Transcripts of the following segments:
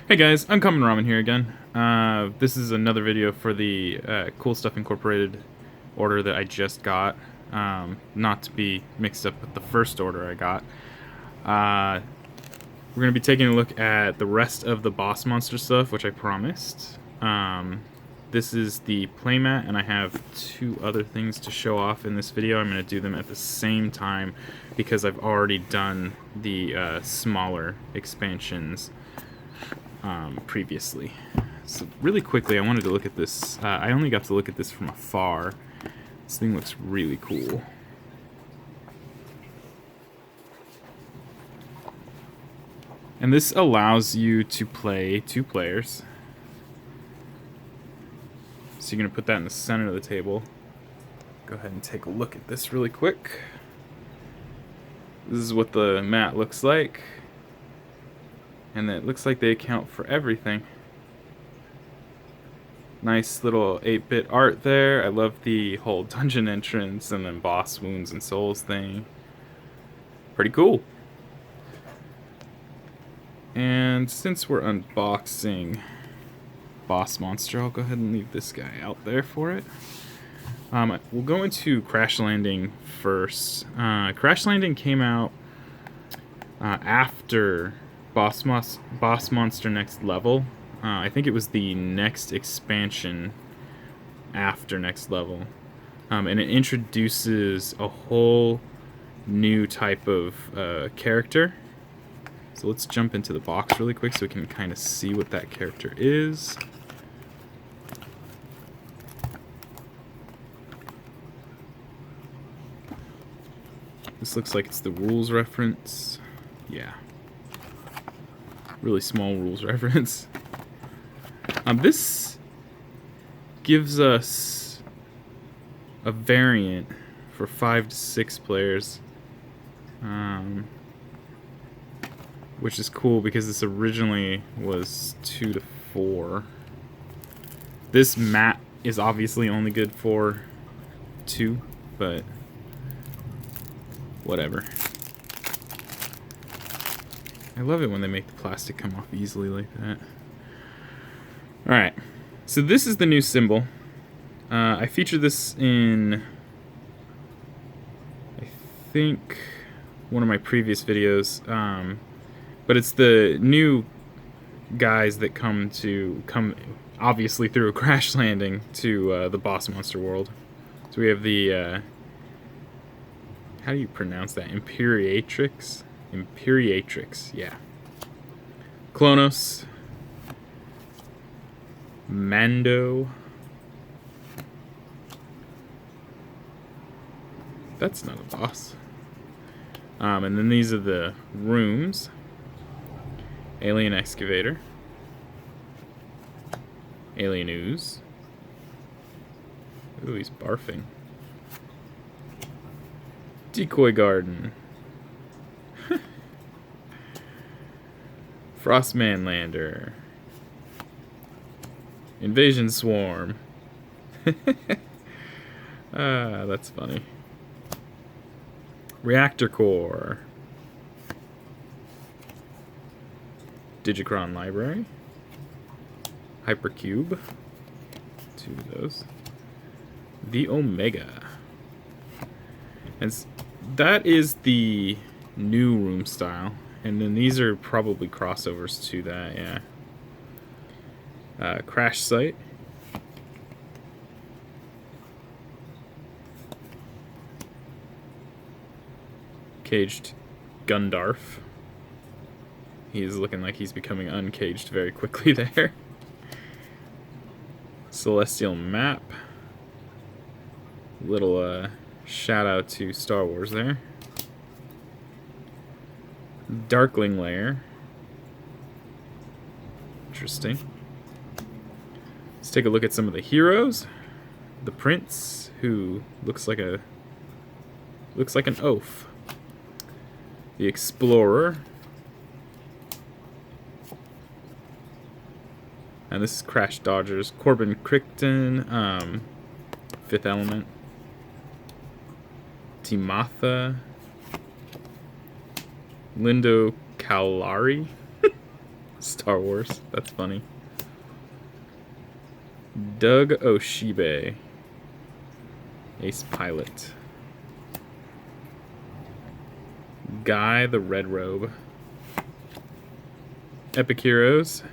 Hey guys, Uncommon Ramen here again. This is another video for the Cool Stuff Incorporated order that I just got. Not to be mixed up with the first order I got. We're going to be taking a look at the rest of the boss monster stuff, which I promised. This is the playmat, and I have two other things to show off in this video. I'm going to do them at the same time because I've already done the smaller expansions previously. So really quickly, I wanted to look at this. I only got to look at this from afar. This thing looks really cool. And this allows you to play two players. So you're going to put that in the center of the table. Go ahead and take a look at this really quick. This is what the mat looks like. And it looks like they account for everything. Nice little 8-bit art there. I love the whole dungeon entrance and then boss wounds and souls thing. Pretty cool. And since we're unboxing boss monster, I'll go ahead and leave this guy out there for it. We'll go into Crash Landing first. Crash Landing came out after Boss Monster Next Level. I think it was the next expansion after Next Level. And it introduces a whole new type of character. So let's jump into the box really quick so we can kind of see what that character is. This looks like it's the rules reference. Yeah. Really small rules reference. This gives us a variant for 5 to 6 players, which is cool because this originally was 2 to 4. This mat is obviously only good for 2, but whatever. I love it when they make the plastic come off easily like that. Alright, so this is the new symbol. I featured this in, I think, one of my previous videos. But it's the new guys that come obviously through a Crash Landing to the boss monster world. So we have the, how do you pronounce that? Imperatrix? Imperatrix, yeah. Klonos. Mando. That's not a boss. And then these are the rooms. Alien Excavator. Alien Ooze. Ooh, he's barfing. Decoy Garden. Frostman Lander. Invasion Swarm. That's funny. Reactor Core. Digicron Library. Hypercube. 2 of those. The Omega. And that is the new room style. And then these are probably crossovers to that, yeah. Crash Site. Caged Gundarf. He's looking like he's becoming uncaged very quickly there. Celestial Map. Little shout out to Star Wars there. Darkling Lair. Interesting. Let's take a look at some of the heroes. The Prince, who looks like an oaf. The Explorer. And this is Crash Dodgers. Corbin Crichton, Fifth Element. Timatha. Lindo Calari. Star Wars. That's funny. Doug Oshibe. Ace Pilot. Guy the Red Robe. Epic Heroes.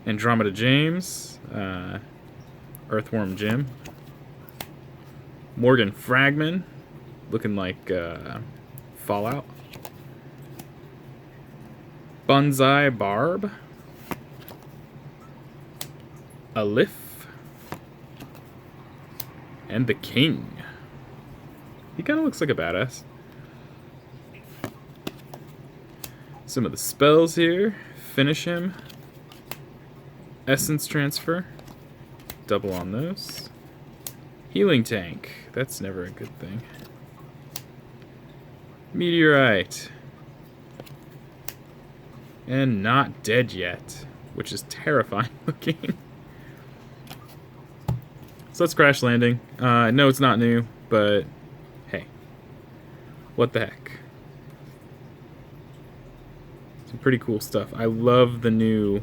Andromeda James. Earthworm Jim. Morgan Fragman. Looking like Fallout. Bonsai Barb. Alif. And the King. He kind of looks like a badass. Some of the spells here. Finish him. Essence transfer. Double on those. Healing tank. That's never a good thing. Meteorite. And not dead yet, which is terrifying looking. So that's Crash Landing. No, it's not new, but hey, what the heck? Some pretty cool stuff. I love the new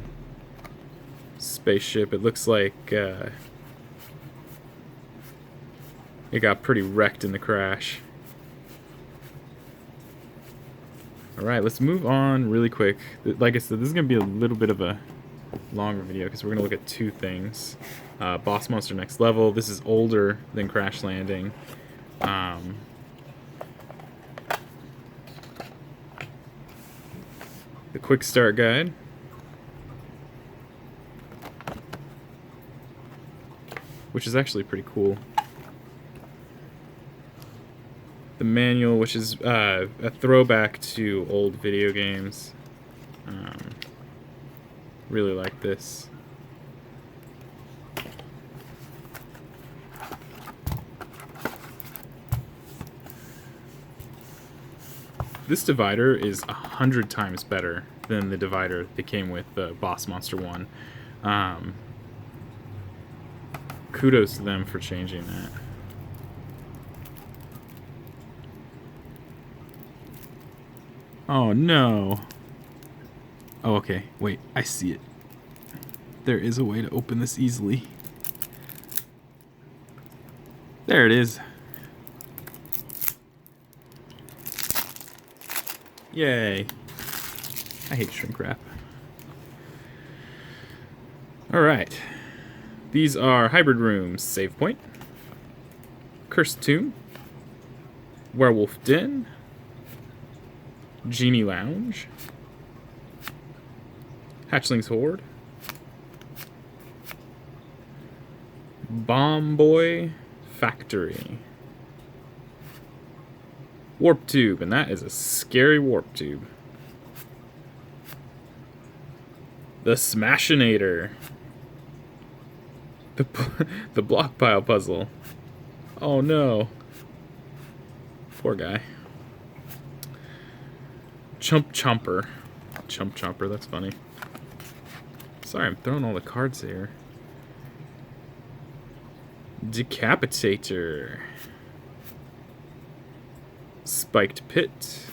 spaceship. It looks like it got pretty wrecked in the crash. Alright, let's move on really quick. Like I said, this is going to be a little bit of a longer video because we're going to look at two things. Boss Monster Next Level. This is older than Crash Landing. The Quick Start Guide. Which is actually pretty cool. The manual, which is a throwback to old video games. Really like this. This divider is 100 times better than the divider that came with the Boss Monster 1. Kudos to them for changing that. Oh no. Oh, okay. Wait, I see it. There is a way to open this easily. There it is. Yay. I hate shrink wrap. Alright. These are Hybrid Rooms, Save Point, Cursed Tomb, Werewolf Den, Genie Lounge, Hatchling's Horde, Bomb Boy Factory, Warp Tube, and that is a scary warp tube. The Smashinator. The block pile puzzle. Oh no. Poor guy. Chump Chomper. Chump Chomper, that's funny. Sorry, I'm throwing all the cards here. Decapitator. Spiked Pit.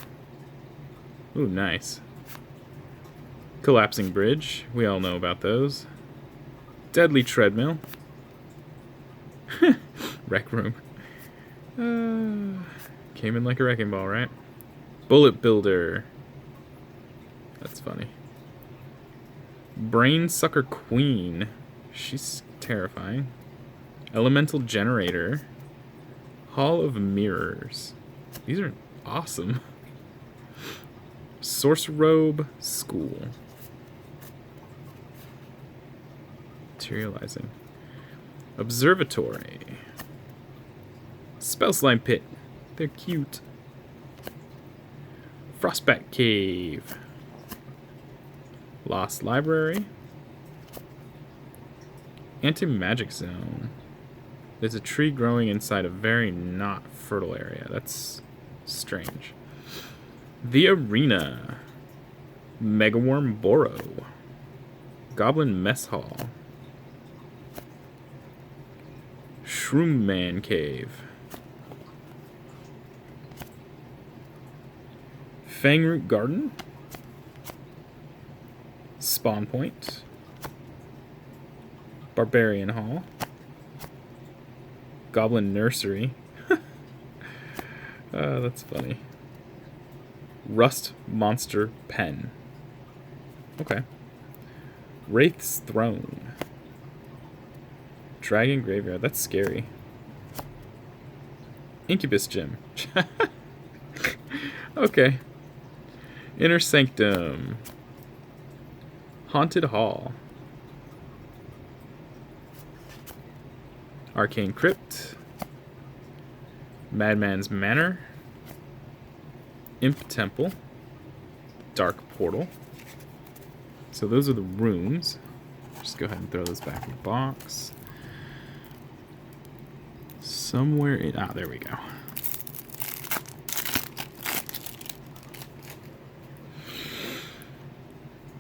Ooh, nice. Collapsing Bridge. We all know about those. Deadly Treadmill. Rec Room. Came in like a wrecking ball, right? Bullet Builder. That's funny. Brain Sucker Queen. She's terrifying. Elemental Generator. Hall of Mirrors. These are awesome. Sorcerobe School. Materializing. Observatory. Spell Slime Pit. They're cute. Frostback Cave. Lost Library. Anti-Magic Zone. There's a tree growing inside a very not fertile area. That's strange. The Arena. Megaworm Burrow. Goblin Mess Hall. Shroom Man Cave. Fangroot Garden. Spawn Point. Barbarian Hall. Goblin Nursery. That's funny. Rust Monster Pen. Okay. Wraith's Throne. Dragon Graveyard. That's scary. Incubus Gym. Okay. Inner Sanctum. Haunted Hall. Arcane Crypt. Madman's Manor. Imp Temple. Dark Portal. So those are the rooms. Just go ahead and throw those back in the box. Somewhere in... Ah, there we go.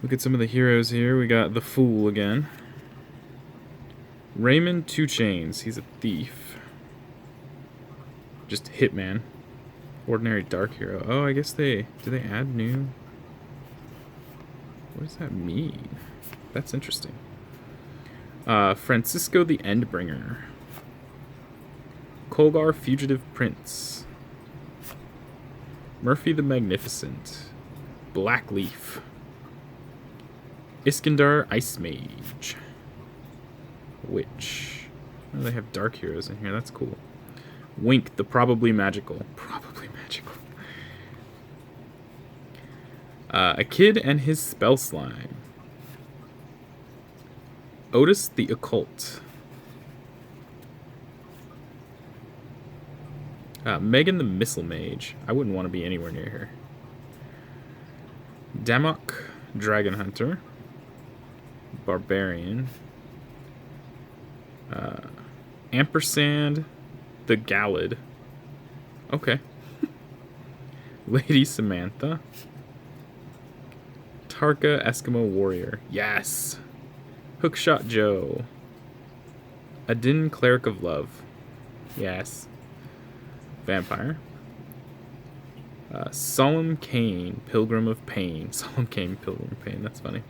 Look at some of the heroes here. We got the Fool again. Raymond Two Chains. He's a thief. Just Hitman. Ordinary Dark Hero. Oh, I guess they... Do they add new... What does that mean? That's interesting. Francisco the Endbringer. Colgar Fugitive Prince. Murphy the Magnificent. Blackleaf. Iskandar Ice Mage. Witch. Oh, they have dark heroes in here. That's cool. Wink the Probably Magical. Probably Magical. A Kid and His Spell Slime. Otis the Occult. Megan the Missile Mage. I wouldn't want to be anywhere near her. Damok Dragon Hunter. Barbarian. Ampersand the Gallad. Okay. Lady Samantha. Tarka Eskimo Warrior. Yes. Hookshot Joe. Adin Cleric of Love. Yes. Vampire. Solemn Cain, Pilgrim of Pain. Solemn Cain, Pilgrim of Pain. That's funny.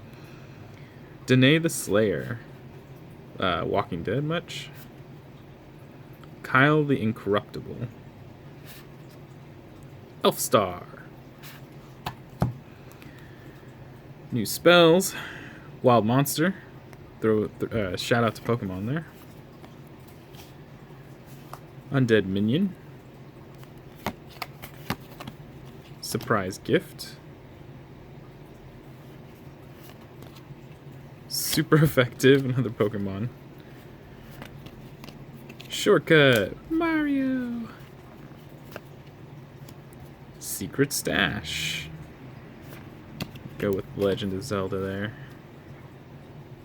Danae the Slayer. Walking Dead much? Kyle the Incorruptible. Elfstar. New spells. Wild Monster. Throw shout out to Pokemon there. Undead Minion. Surprise Gift. Super effective, another Pokemon. Shortcut, Mario. Secret Stash. Go with Legend of Zelda there.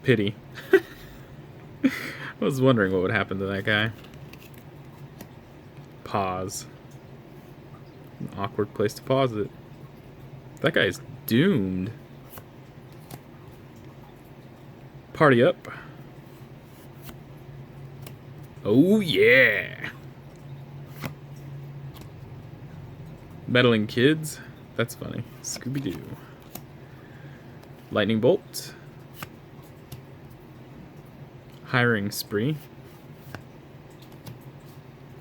Pity. I was wondering what would happen to that guy. Pause. An awkward place to pause it. That guy's doomed. Party up. Oh yeah. Meddling Kids. That's funny. Scooby-Doo. Lightning Bolt. Hiring Spree.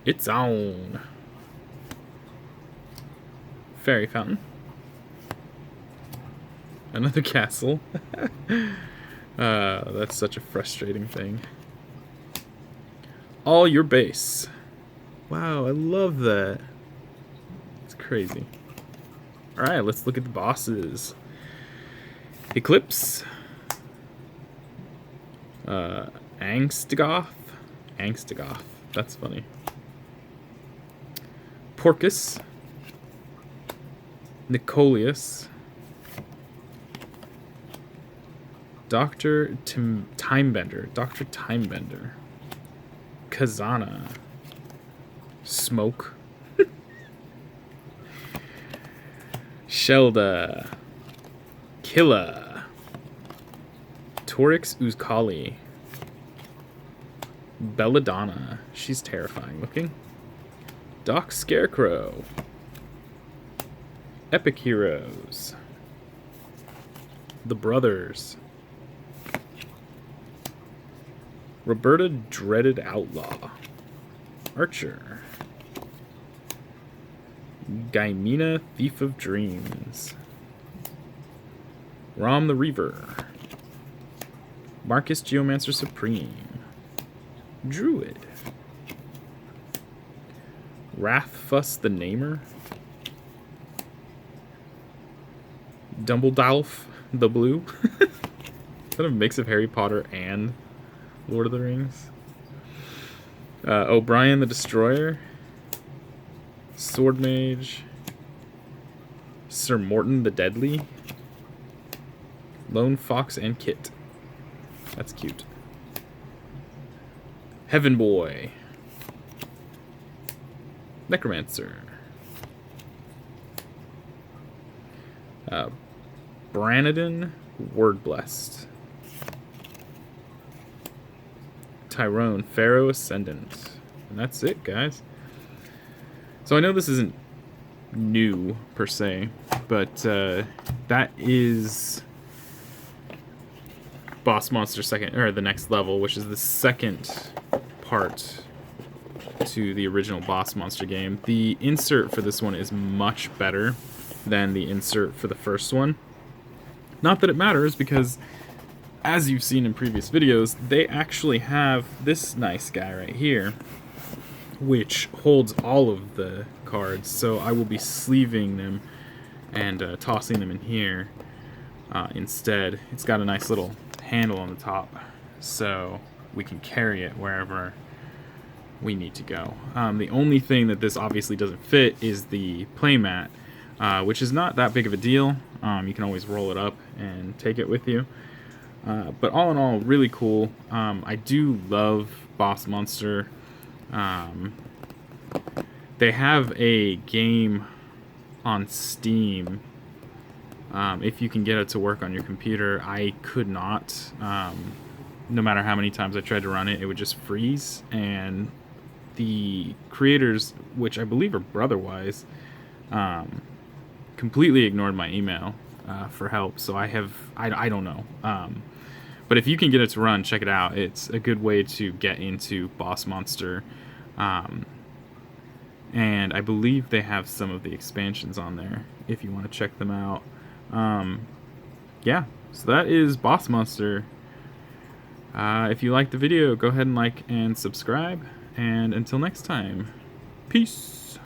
It's on. Fairy Fountain. Another castle. That's such a frustrating thing. All Your Base. Wow, I love that. It's crazy. Alright, let's look at the bosses. Eclipse. Angstagoth. Angstagoth. That's funny. Porcus. Nicolius. Dr. Timebender. Dr. Timebender. Kazana. Smoke. Shelda. Killa. Torix Uzkali. Belladonna. She's terrifying looking. Doc Scarecrow. Epic Heroes. The Brothers. Roberta Dreaded Outlaw. Archer. Gaimina Thief of Dreams. Rom the Reaver. Marcus Geomancer Supreme. Druid. Wrathfuss the Namer. Dumbledalf the Blue. Is that a mix of Harry Potter and Lord of the Rings? O'Brien the Destroyer. Sword Mage. Sir Morton the Deadly. Lone Fox and Kit. That's cute. Heaven Boy. Necromancer. Branadin Word Blessed. Tyrone Pharaoh Ascendant. And that's it, guys. So I know this isn't new per se, but that is Boss Monster second, or the next level, which is the second part to the original Boss Monster game. The insert for this one is much better than the insert for the first one. Not that it matters, because as you've seen in previous videos, they actually have this nice guy right here, which holds all of the cards. So I will be sleeving them and tossing them in here instead. It's got a nice little handle on the top, so we can carry it wherever we need to go. The only thing that this obviously doesn't fit is the playmat, which is not that big of a deal. You can always roll it up and take it with you. But all in all, really cool. I do love Boss Monster. They have a game on Steam. If you can get it to work on your computer. I could not. No matter how many times I tried to run it, it would just freeze. And the creators, which I believe are Brotherwise, completely ignored my email for help. So I don't know. But if you can get it to run, check it out. It's a good way to get into Boss Monster. And I believe they have some of the expansions on there if you want to check them out. Yeah, so that is Boss Monster. If you liked the video, go ahead and like and subscribe. And until next time, peace.